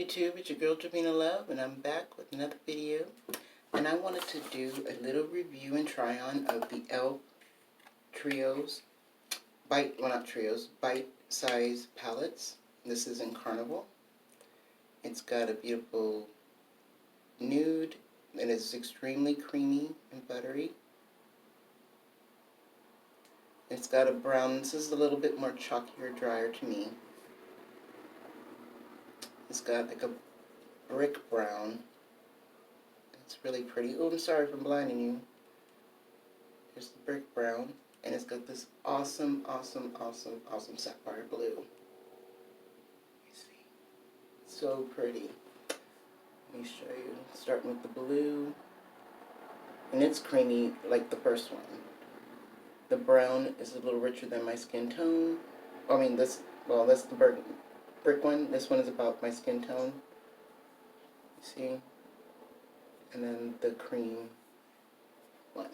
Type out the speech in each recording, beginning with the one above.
YouTube? It's your girl Jamina Love, and I'm back with another video. And I wanted to do a little review and try on of the e.l.f. Trios, bite-size palettes. This is in Carnival. It's got a beautiful nude, and it's extremely creamy and buttery. It's got a brown. This is a little bit more chalkier, drier to me. It's got like a brick brown. It's really pretty. Oh, I'm sorry for blinding you. Here's the brick brown. And it's got this awesome sapphire blue. You see? So pretty. Let me show you. Starting with the blue. And it's creamy like the first one. The brown is a little richer than my skin tone. I mean, that's the brick one. This one is about my skin tone. You see? And then the cream one.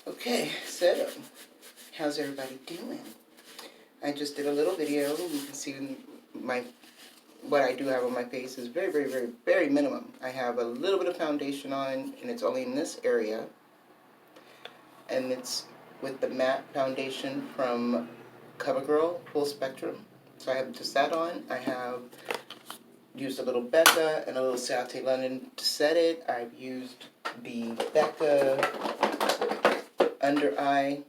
Okay, so how's everybody doing? I just did a little video. You can see what I do have on my face is very minimum. I have a little bit of foundation on, and it's only in this area. And it's with the matte foundation from CoverGirl Full Spectrum. So I have just that on. I have used a little Becca and a little Sauté London to set it. I've used the Becca under eye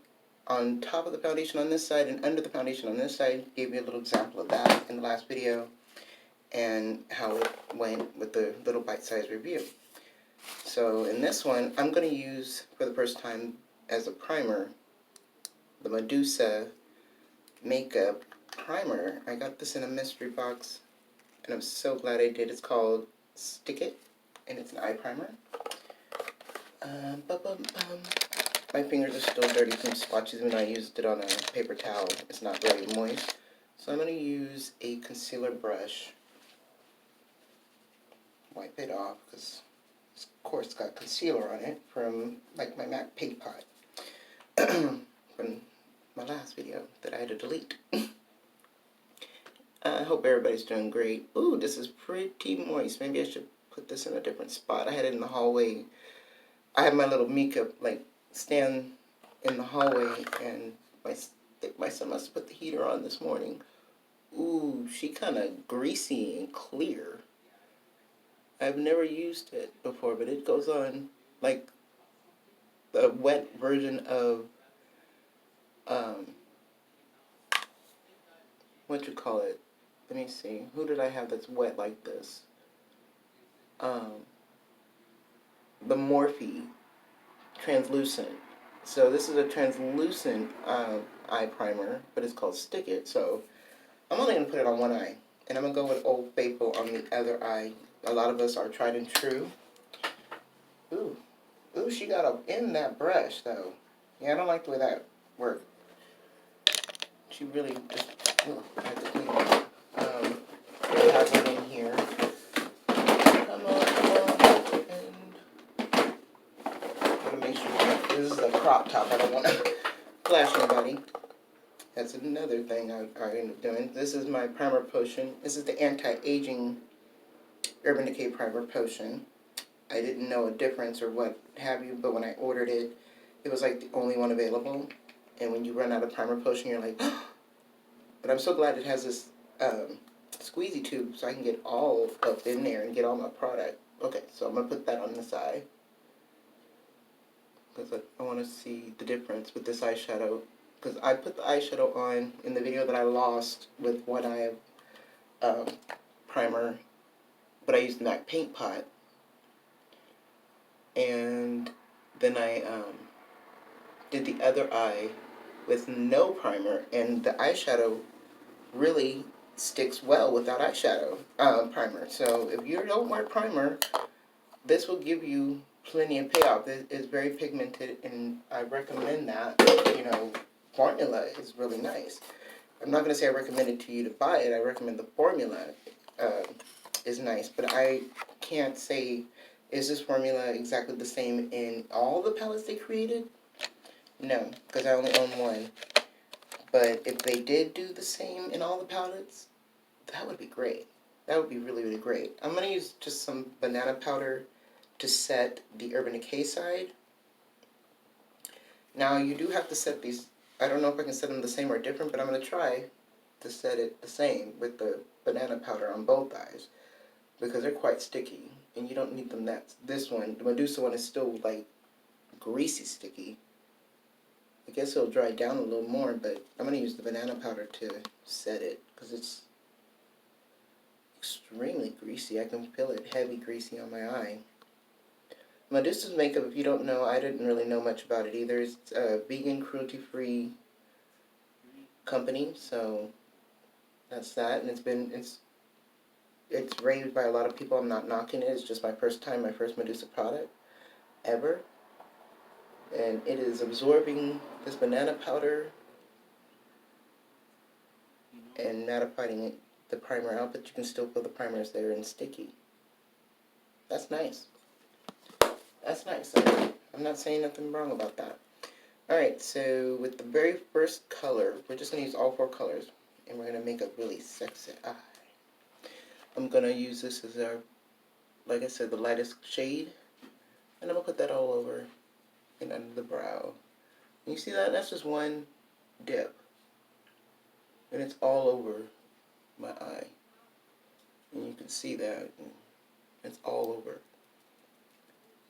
on top of the foundation on this side and under the foundation on this side. Gave you a little example of that in the last video and how it went with the little bite-sized review. So in this one, I'm going to use for the first time as a primer the Medusa Makeup Primer. I got this in a mystery box and I'm so glad I did. It's called Stick It, and it's an eye primer. My fingers are still dirty from swatches when I used it on a paper towel. It's not very moist. So I'm going to use a concealer brush. Wipe it off because, of course, it's got concealer on it from like my MAC paint pot from my last video that I had to delete. I hope everybody's doing great. Ooh, this is pretty moist. Maybe I should put this in a different spot. I had it in the hallway. I have my little makeup stand in the hallway, and my son must have put the heater on this morning. Ooh, she kind of greasy and clear. I've never used it before, but it goes on like the wet version of what you call it? Let me see. Who did I have that's wet like this? The Morphe translucent. So this is a translucent eye primer, but it's called Stick It. So I'm only going to put it on one eye, and I'm going to go with Old Faithful on the other eye. A lot of us are tried and true. Ooh, she got up in that brush though. Yeah, I don't like the way that worked. She really just had to clean it. I have one in here. Come on, and I'm gonna make sure this is a crop top. I don't want to flash anybody. That's another thing I end up doing. This is my primer potion. This is the anti-aging Urban Decay Primer Potion. I didn't know a difference or what have you, but when I ordered it, it was like the only one available. And when you run out of primer potion, you're like, but I'm so glad it has this squeezy tube so I can get all up in there and get all my product. Okay, so I'm going to put that on the side because I want to see the difference with this eyeshadow. Because I put the eyeshadow on in the video that I lost with what I have primer, but I used the MAC paint pot. And then I did the other eye with no primer, and the eyeshadow really sticks well without eyeshadow primer. So if you don't wear primer, this will give you plenty of payoff. It is very pigmented, and I recommend that. You know, formula is really nice. I'm not going to say I recommend it to you to buy it. I recommend the formula is nice, but I can't say, is this formula exactly the same in all the palettes they created? No, because I only own one. But if they did do the same in all the palettes, that would be great. That would be really, really great. I'm going to use just some banana powder to set the Urban Decay side. Now you do have to set these, I don't know if I can set them the same or different, but I'm going to try to set it the same with the banana powder on both eyes, because they're quite sticky, and you don't need them this one, the Medusa one, is still like greasy sticky. I guess it'll dry down a little more, but I'm going to use the banana powder to set it, because it's extremely greasy. I can feel it heavy greasy on my eye. Medusa's makeup, if you don't know, I didn't really know much about it either. It's a vegan, cruelty-free company, so that's that. And it's raved by a lot of people. I'm not knocking it. It's just my first time, my first Medusa product ever. And it is absorbing this banana powder and mattifying the primer out, but you can still feel the primer is there and sticky. That's nice. That's nice. I'm not saying nothing wrong about that. Alright, so with the very first color, we're just going to use all 4 colors, and we're going to make a really sexy eye. I'm going to use this as our, like I said, the lightest shade, and I'm going to put that all over and under the brow. And you see that? That's just one dip, and it's all over my eye. And you can see that. It's all over.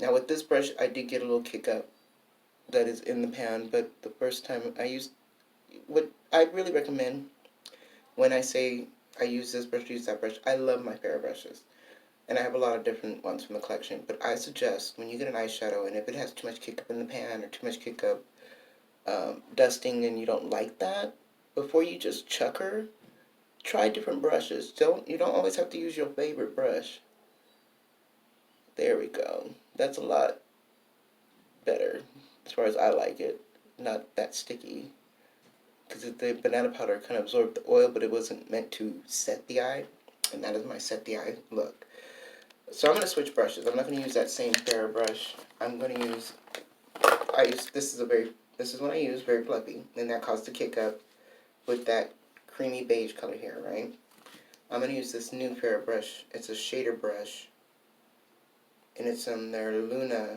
Now with this brush, I did get a little kick up that is in the pan, but the first time I used, what I really recommend when I say I use this brush, use that brush, I love my Fair brushes. And I have a lot of different ones from the collection, but I suggest when you get an eyeshadow, and if it has too much kick up in the pan or too much kick up dusting and you don't like that, before you just chuck her, try different brushes. You don't always have to use your favorite brush. There we go. That's a lot better as far as I like it. Not that sticky. Because the banana powder kind of absorbed the oil, but it wasn't meant to set the eye. And that is my set the eye look. So I'm going to switch brushes. I'm not going to use that same Fair brush. I'm going to use, this is what I use, very fluffy. And that caused the kick up with that creamy beige color here, right? I'm going to use this new Fair brush. It's a shader brush. And it's on their Luna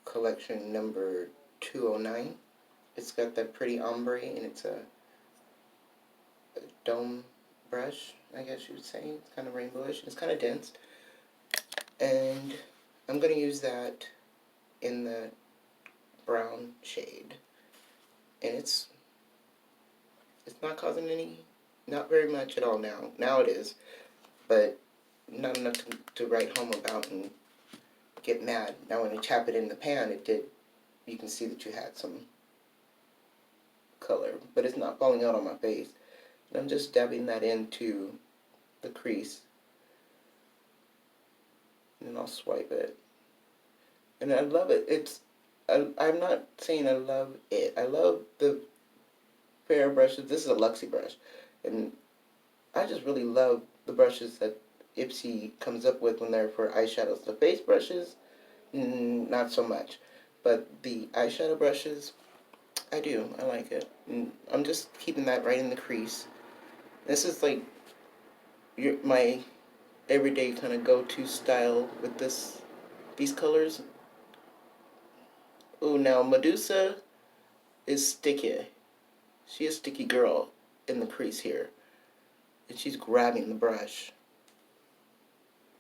collection number 209. It's got that pretty ombre, and it's a dome brush, I guess you would say. It's kind of rainbowish. It's kind of dense. And I'm going to use that in the brown shade. And it's not causing not very much at all now. Now it is, but not enough to write home about and get mad. Now when you tap it in the pan, you can see that you had some color, but it's not falling out on my face. And I'm just dabbing that into the crease, and then I'll swipe it. And I love it. I'm not saying I love it. I love the Fair brushes. This is a Luxie brush, and I just really love the brushes that Ipsy comes up with when they're for eyeshadows. The face brushes, not so much, but the eyeshadow brushes, I do. I like it. And I'm just keeping that right in the crease. This is like my everyday kind of go-to style with these colors. Ooh, now Medusa is sticky. She is a sticky girl in the crease here. And she's grabbing the brush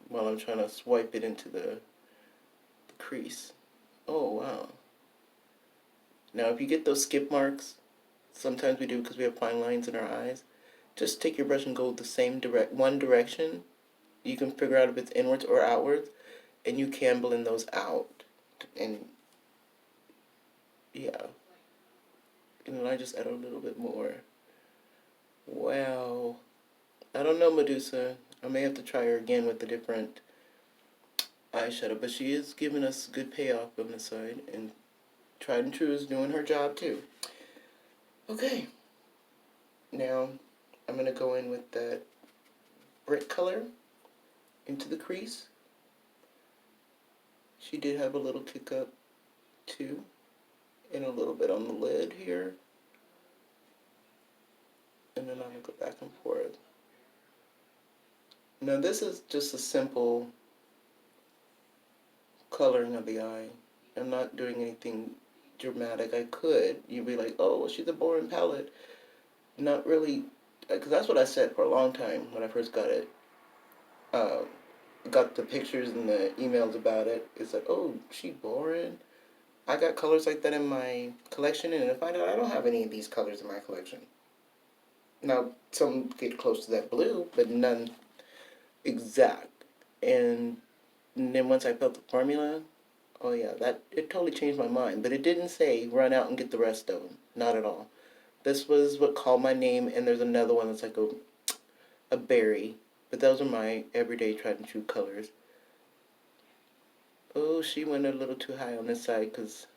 while I'm trying to swipe it into the crease. Oh, wow. Now, if you get those skip marks, sometimes we do because we have fine lines in our eyes, just take your brush and go the same one direction. You can figure out if it's inwards or outwards, and you can blend those out. And, yeah. And then I just add a little bit more. Wow. I don't know, Medusa. I may have to try her again with a different eyeshadow, but she is giving us good payoff on the side, and Tried and True is doing her job too. Okay, now I'm going to go in with that brick color into the crease. She did have a little kick up too, and a little bit on the lid here. And then I'm going to go back and forth. Now this is just a simple coloring of the eye. I'm not doing anything dramatic. I could. You'd be like, oh, well, she's a boring palette. Not really, because that's what I said for a long time when I first got it. Uh, got the pictures and the emails about it. It's like, oh, she boring. I got colors like that in my collection, and I find out I don't have any of these colors in my collection. Now, some get close to that blue, but none exact. And then once I felt the formula, oh yeah, that it totally changed my mind. But it didn't say run out and get the rest of them. Not at all. This was what called my name, and there's another one that's like a berry. But those are my everyday tried and true colors. Oh, she went a little too high on this side because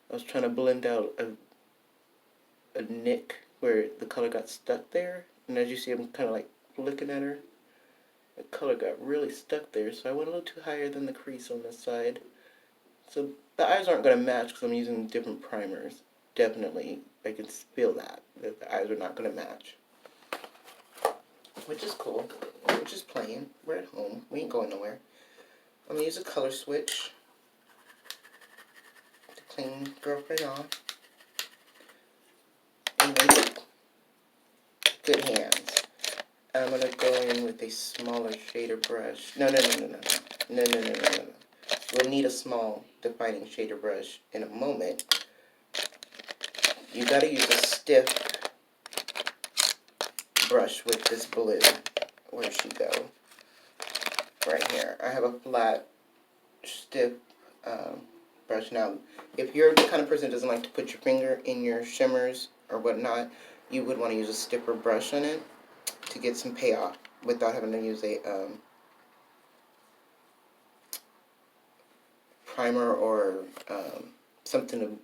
I was trying to blend out a nick where the color got stuck there. And as you see, I'm kind of like looking at her. The color got really stuck there, so I went a little too higher than the crease on this side. So the eyes aren't going to match because I'm using different primers. Definitely, I can feel that the eyes are not going to match. Which is cool. We're just playing. We're at home. We ain't going nowhere. I'm going to use a color switch to clean girlfriend off. And then good hands. I'm going to go in with a smaller shader brush. No. We'll need a small defining shader brush in a moment. You got to use a stiff brush with this blue. Where'd she go? Right here. I have a flat, stiff brush. Now, if you're the kind of person who doesn't like to put your finger in your shimmers or whatnot, you would want to use a stiffer brush on it to get some payoff without having to use a primer or something to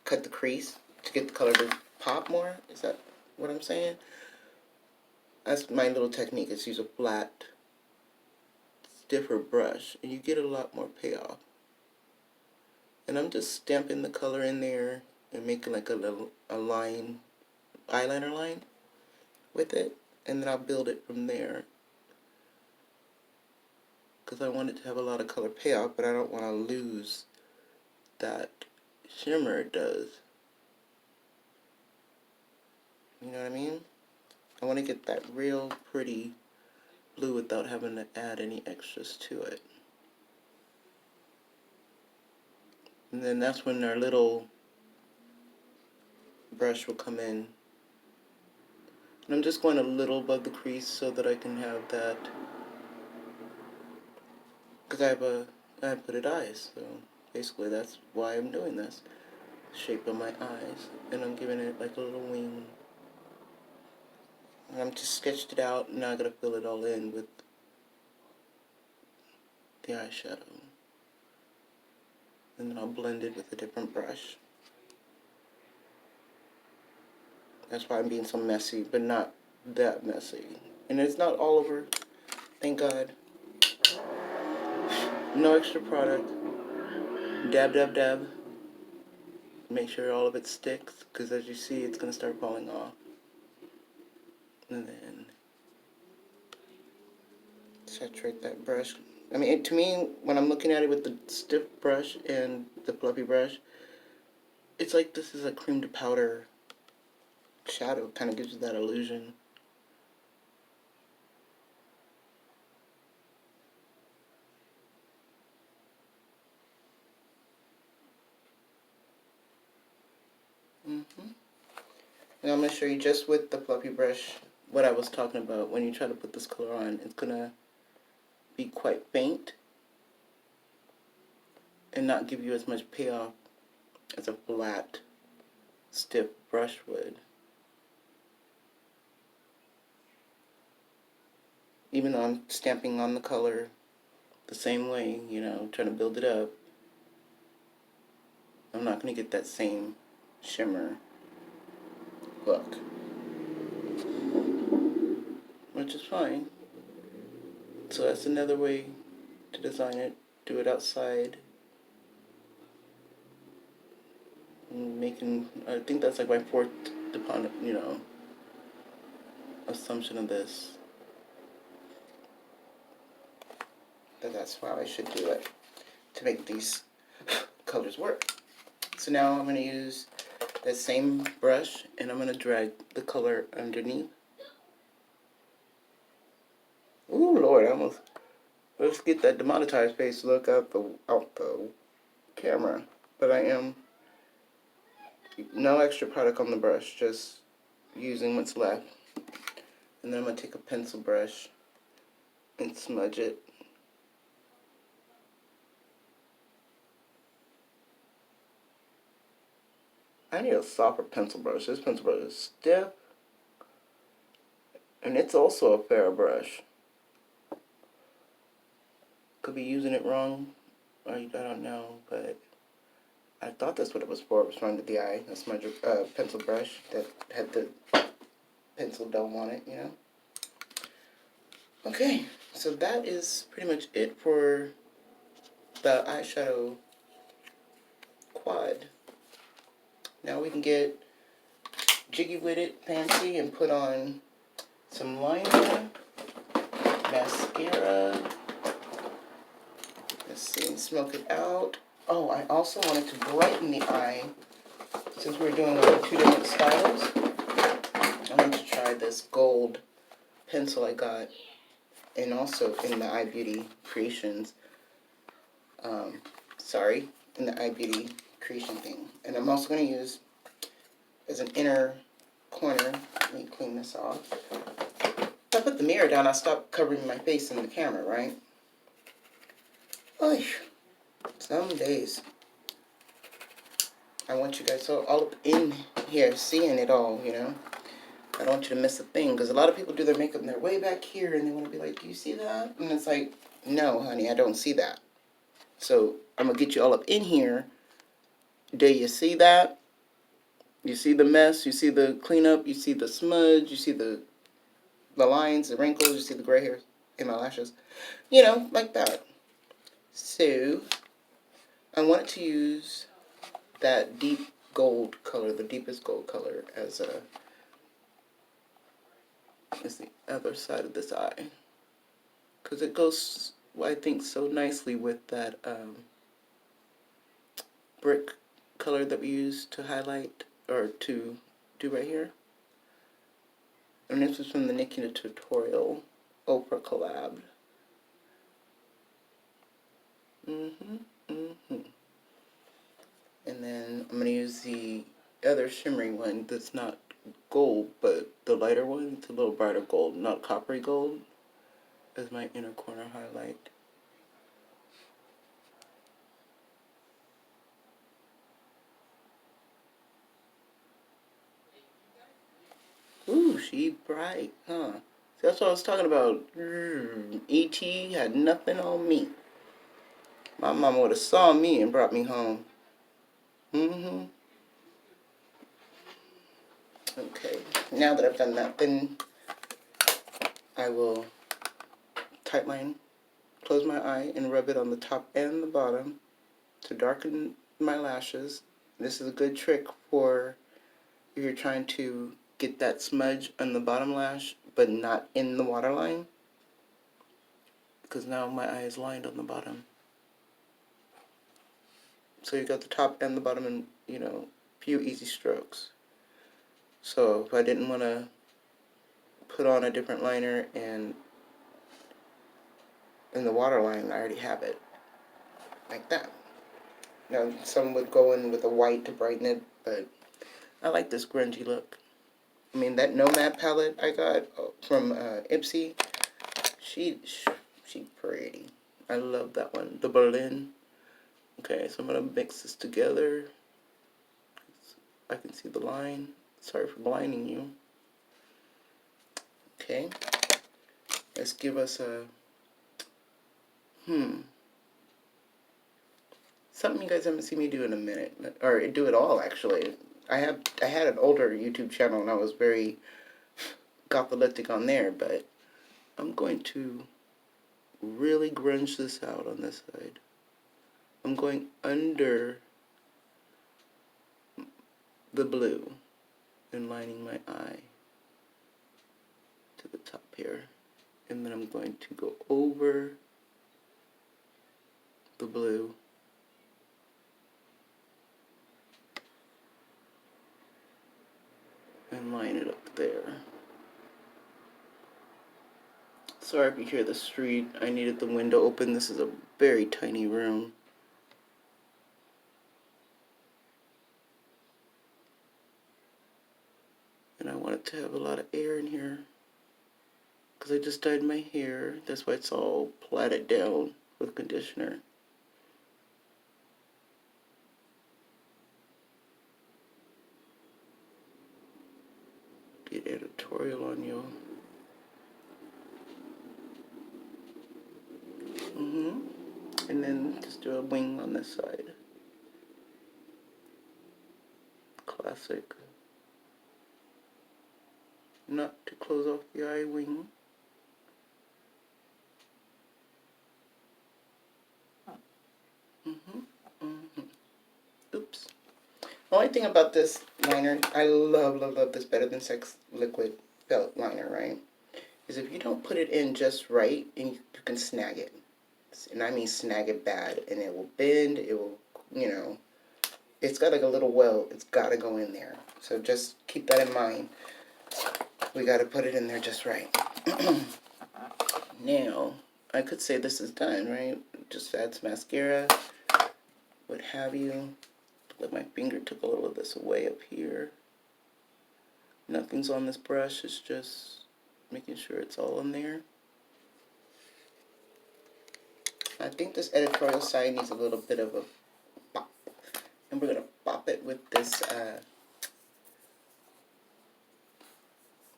cut the crease to get the color to pop more. Is that what I'm saying? That's my little technique, is use a flat, stiffer brush, and you get a lot more payoff. And I'm just stamping the color in there and making like a line, eyeliner line with it, and then I'll build it from there. Because I want it to have a lot of color payoff, but I don't want to lose that shimmer it does. You know what I mean? I want to get that real pretty blue without having to add any extras to it. And then that's when our little brush will come in. And I'm just going a little above the crease so that I can have that, because I have hooded eyes, so basically that's why I'm doing this. Shape of my eyes, and I'm giving it like a little wing. And I'm just sketched it out, and now I gotta fill it all in with the eyeshadow. And then I'll blend it with a different brush. That's why I'm being so messy, but not that messy. And it's not all over, thank God. No extra product. Dab, dab, dab. Make sure all of it sticks, because as you see, it's going to start falling off. And then saturate that brush. I mean, to me, when I'm looking at it with the stiff brush and the fluffy brush, it's like this is a cream to powder shadow. It kind of gives you that illusion. And I'm going to show you just with the fluffy brush what I was talking about. When you try to put this color on, it's going to be quite faint and not give you as much payoff as a flat, stiff brush would. Even though I'm stamping on the color the same way, you know, trying to build it up, I'm not going to get that same shimmer look, which is fine. So that's another way to design it. Do it outside. I think that's like my fourth, assumption of this. but that's how I should do it to make these colors work. So now I'm going to use that same brush and I'm going to drag the color underneath. Ooh, Lord, I almost, let's get that demonetized face look out the camera. But I am, no extra product on the brush, just using what's left. And then I'm going to take a pencil brush and smudge it. I need a softer pencil brush. This pencil brush is stiff. And it's also a fair brush. Could be using it wrong. I don't know, but I thought that's what it was for. It was trying to the eye. A smudge pencil brush that had the pencil dome on it, you know. Okay, so that is pretty much it for the eyeshadow quad. Now we can get jiggy with it, fancy, and put on some liner, mascara. Let's see, smoke it out. Oh, I also wanted to brighten the eye. Since we're doing two different styles, I wanted to try this gold pencil I got, and also in the Eye Beauty Creations. In the Eye Beauty Creation thing. And I'm also going to use as an inner corner. Let me clean this off. If I put the mirror down, I stop covering my face in the camera, right? Oy, some days. I want you guys all up in here seeing it all, you know. I don't want you to miss a thing, because a lot of people do their makeup and they're way back here and they want to be like, do you see that? And it's like, no, honey, I don't see that. So I'm going to get you all up in here. Do you see that? You see the mess? You see the cleanup? You see the smudge? You see the lines, the wrinkles? You see the gray hairs in my lashes? You know, like that. So I wanted to use that deep gold color, the deepest gold color, as the other side of this eye, because it goes, I think, so nicely with that brick color that we used to highlight, or to do right here. And this was from the Nikki Tutorial Oprah collab. And then I'm going to use the other shimmery one that's not gold, but the lighter one. It's a little brighter gold, not coppery gold, as my inner corner highlight. Ooh, she bright, huh? See, that's what I was talking about. E.T. had nothing on me. My mama would have saw me and brought me home. Okay, now that I've done that, then I will tightline, close my eye, and rub it on the top and the bottom to darken my lashes. This is a good trick for if you're trying to get that smudge on the bottom lash, but not in the waterline, because now my eye is lined on the bottom. So you got the top and the bottom in, you know, few easy strokes. So if I didn't want to put on a different liner and in the waterline, I already have it. Like that. Now, some would go in with a white to brighten it, but I like this grungy look. I mean, that Nomad palette I got from Ipsy, she pretty. I love that one. The Berlin. Okay, so I'm going to mix this together. I can see the line. Sorry for blinding you. Okay. Let's give us a... something you guys haven't seen me do in a minute. Or do it all, actually. I had an older YouTube channel and I was very gothalytic on there, but I'm going to really grunge this out on this side. I'm going under the blue and lining my eye to the top here. And then I'm going to go over blue. And line it up there. Sorry if you hear the street. I needed the window open. This is a very tiny room. And I wanted to have a lot of air in here. Because I just dyed my hair. That's why it's all plaited down with conditioner. Get editorial on you. And then just do a wing on this side. Classic. Not to close off the eye wing. Oops. The only thing about this liner, I love this better than Sex Liquid felt liner, right? Is if you don't put it in just right, and you can snag it. And I mean snag it bad. And it will bend, it will, you know, it's got like a little well, it's got to go in there. So just keep that in mind. We got to put it in there just right. Now, I could say this is done, right? Just add some mascara, what have you. Like my finger took a little of this away up here. Nothing's on this brush, it's just making sure it's all in there. I think this editorial side needs a little bit of a pop. And we're going to pop it with this,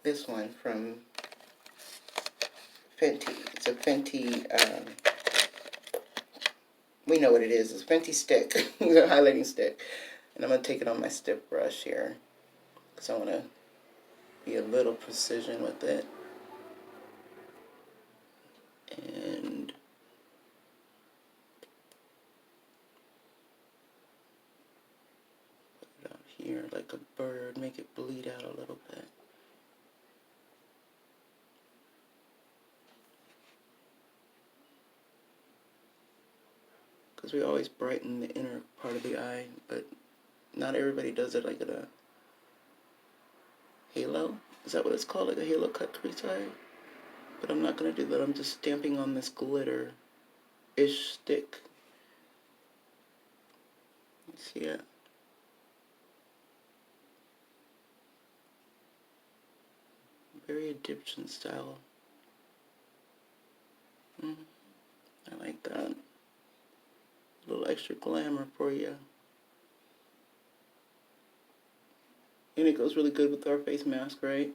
this one from Fenty. It's a Fenty, we know what it is. It's a Fenty stick. It's a highlighting stick. And I'm going to take it on my stiff brush here. Because I want to be a little precision with it. And put it out here like a bird. Make it bleed out a little bit. Because we always brighten the inner part of the eye, but not everybody does it like a halo. Is that what it's called? Like a halo cut crease eye? But I'm not going to do that. I'm just stamping on this glitter-ish stick. See it? Very Egyptian style. I like that. A little extra glamour for you. And it goes really good with our face mask, right?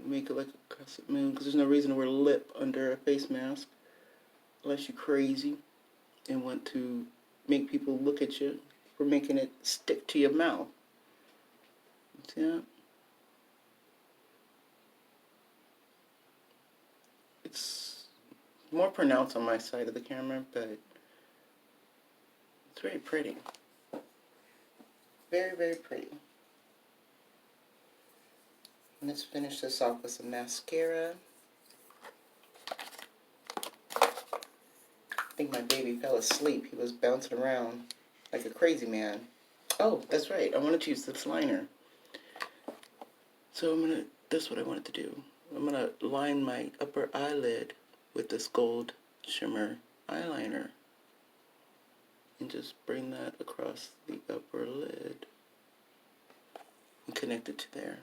Make it like a crescent moon, because there's no reason to wear lip under a face mask unless you're crazy and want to make people look at you for making it stick to your mouth. See that? It's more pronounced on my side of the camera, but it's very pretty. Very, very pretty. Let's finish this off with some mascara. I think my baby fell asleep. He was bouncing around like a crazy man. Oh, that's right. I wanted to use this liner. So that's what I wanted to do. I'm going to line my upper eyelid with this gold shimmer eyeliner. And just bring that across the upper lid. And connect it to there.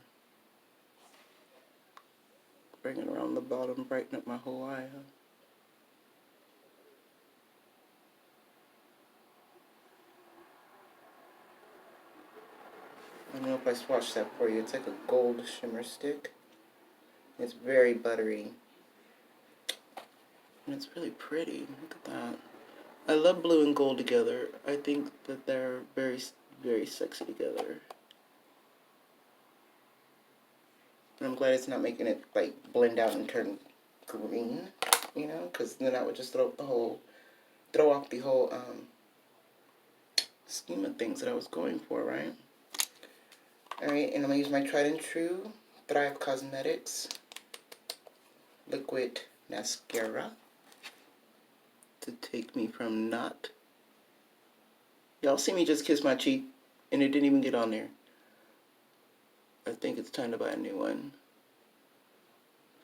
Bring it around the bottom, brighten up my whole eye. I don't know if I swatched that for you. It's like a gold shimmer stick. It's very buttery. And it's really pretty. Look at that. I love blue and gold together. I think that they're very, very sexy together. And I'm glad it's not making it like blend out and turn green, you know, because then that would just throw off the whole scheme of things that I was going for, right? Alright, and I'm going to use my tried and true Thrive Cosmetics liquid mascara. to take me from not. Y'all see me just kiss my cheek, and it didn't even get on there. I think it's time to buy a new one.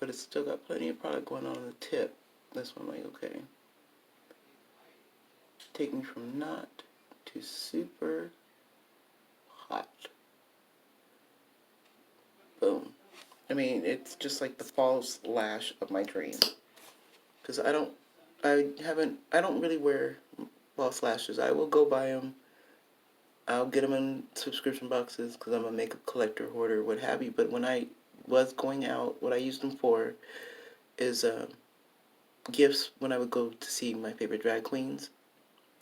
But it's still got plenty of product going on the tip. That's why I'm like, okay. Take me from not to super hot. Boom. I mean, it's just like the false lash of my dream. Because I don't really wear false lashes. I will go buy them. I'll get them in subscription boxes because I'm a makeup collector, hoarder, what have you. But when I was going out, what I used them for is gifts when I would go to see my favorite drag queens.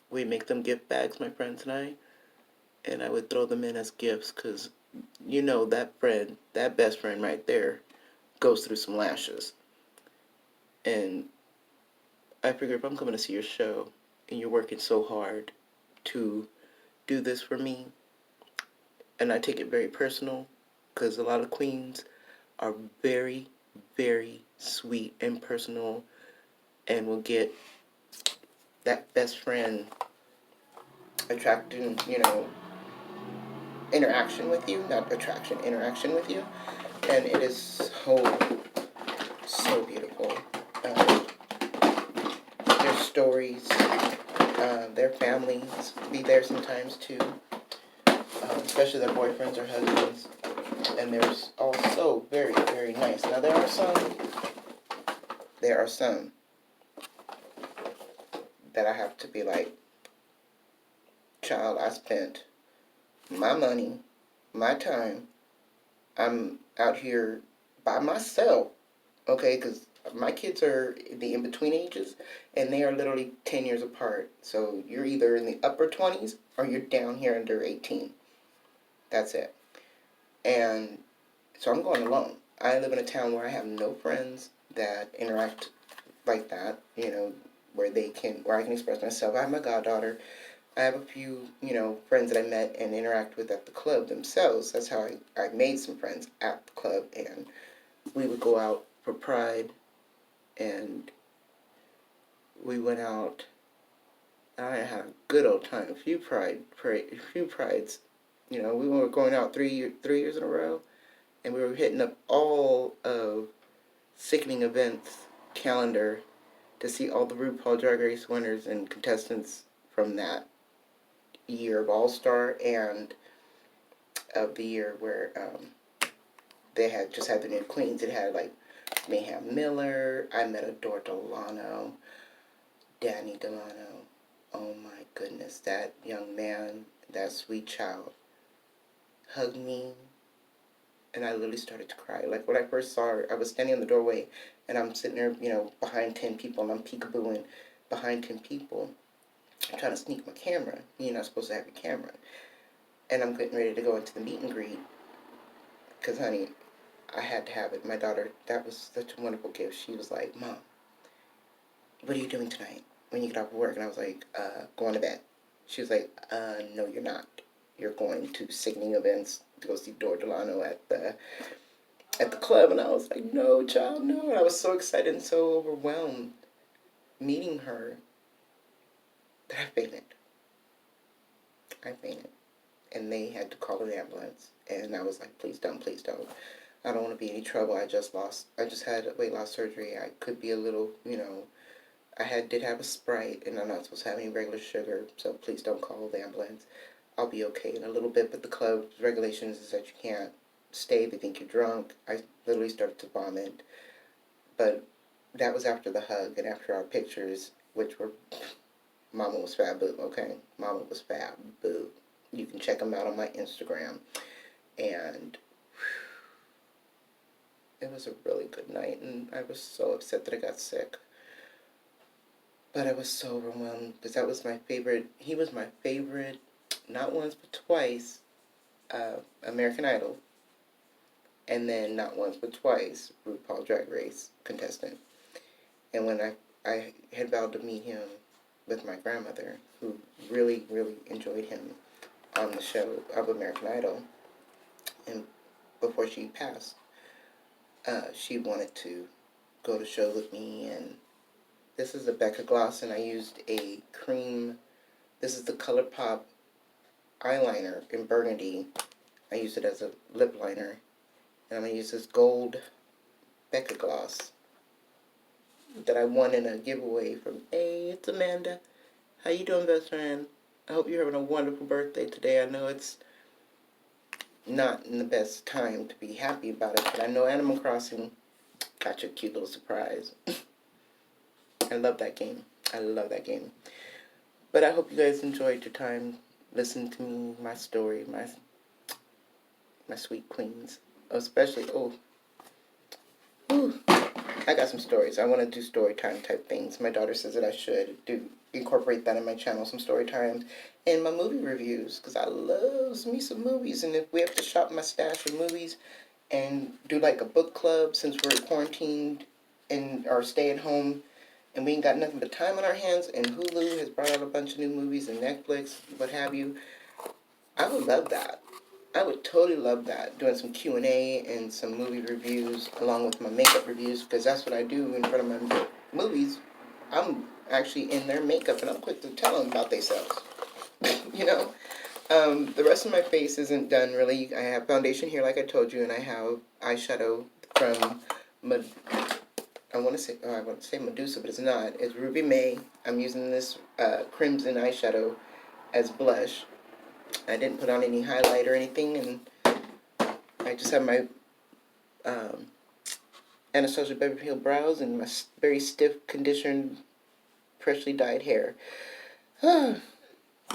We make them gift bags, my friends and I would throw them in as gifts because, you know, that friend, that best friend right there, goes through some lashes. And I figure if I'm coming to see your show and you're working so hard to do this for me, and I take it very personal because a lot of queens are very, very sweet and personal and will get that best friend attracting, you know, interaction with you, not attraction, interaction with you. And it is so beautiful. Their stories, their families be there sometimes too, especially their boyfriends or husbands. And they're also very, very nice. Now there are some that I have to be like, child, I spent my money, my time. I'm out here by myself, okay, because my kids are the in-between ages, and they are literally 10 years apart. So you're either in the upper 20s or you're down here under 18. That's it. And so I'm going alone. I live in a town where I have no friends that interact like that, you know, where I can express myself. I have my goddaughter. I have a few, you know, friends that I met and interact with at the club themselves. That's how I made some friends at the club, and we would go out for Pride, and we went out. I had a good old time. A few prides. You know, we were going out 3 years in a row, and we were hitting up all of Sickening Events calendar to see all the RuPaul Drag Race winners and contestants from that year of All-Star and of the year where they had just had the new queens. It had like Mayhem Miller. I met Adore Delano, Danny Delano. Oh my goodness, that young man, that sweet child, hugged me, and I literally started to cry. Like when I first saw her, I was standing in the doorway, and I'm sitting there, you know, behind 10 people, and I'm peekabooing behind 10 people. I'm trying to sneak my camera. You're not supposed to have your camera. And I'm getting ready to go into the meet and greet. Because, honey, I had to have it. My daughter, that was such a wonderful gift. She was like, Mom, what are you doing tonight when you get off of work? And I was like, going to bed. She was like, no, you're not. You're going to Sickening Events to go see Dor Delano at the club. And I was like, no, child, no. And I was so excited and so overwhelmed meeting her that I fainted. And they had to call an ambulance. And I was like, please don't. I don't want to be in any trouble. I just had weight loss surgery. I could be a little, you know, did have a Sprite, and I'm not supposed to have any regular sugar, so please don't call the ambulance. I'll be okay in a little bit, but the club's regulations is that you can't stay. They think you're drunk. I literally started to vomit. But that was after the hug and after our pictures, which were, Mama was fab boo, okay? Mama was fab boo. You can check them out on my Instagram. And it was a really good night, and I was so upset that I got sick. But I was so overwhelmed because that was my favorite. He was my favorite, not once but twice, American Idol. And then not once but twice, RuPaul Drag Race contestant. And when I had vowed to meet him with my grandmother, who really, really enjoyed him on the show of American Idol, and before she passed, she wanted to go to shows with me, and This is a Becca gloss, and I used a cream. This is the ColourPop eyeliner in burgundy. I used it as a lip liner. And I'm going to use this gold Becca gloss that I won in a giveaway from, hey, it's Amanda. How you doing, best friend? I hope you're having a wonderful birthday today. I know it's not in the best time to be happy about it, but I know Animal Crossing got you a cute little surprise. I love that game. I love that game. But I hope you guys enjoyed your time listening to me, my story, my sweet queens. Especially, I got some stories. I want to do story time type things. My daughter says that I should incorporate that in my channel, some story times, and my movie reviews, because I love me some movies. And if we have to shop my stash of movies and do like a book club, since we're quarantined and are stay at home and we ain't got nothing but time on our hands, and Hulu has brought out a bunch of new movies, and Netflix, what have you, I would love that. I would totally love that, doing some Q&A and some movie reviews along with my makeup reviews, because that's what I do in front of my movies. I'm actually in their makeup, and I'm quick to tell them about themselves. You know? The rest of my face isn't done, really. I have foundation here, like I told you, and I have eyeshadow from, I want to say Medusa, but it's not. It's Ruby May. I'm using this crimson eyeshadow as blush. I didn't put on any highlight or anything, and I just have my Anastasia Beverly Hills brows and my very stiff, conditioned, freshly dyed hair. You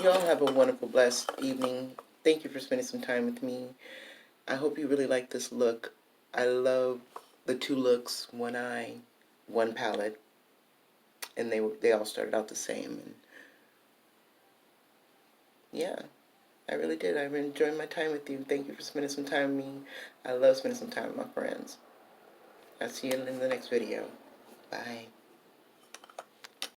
all have a wonderful, blessed evening. Thank you for spending some time with me. I hope you really like this look. I love the two looks, one eye, one palette, and they all started out the same. And yeah. I really did. I enjoyed my time with you. Thank you for spending some time with me. I love spending some time with my friends. I'll see you in the next video. Bye.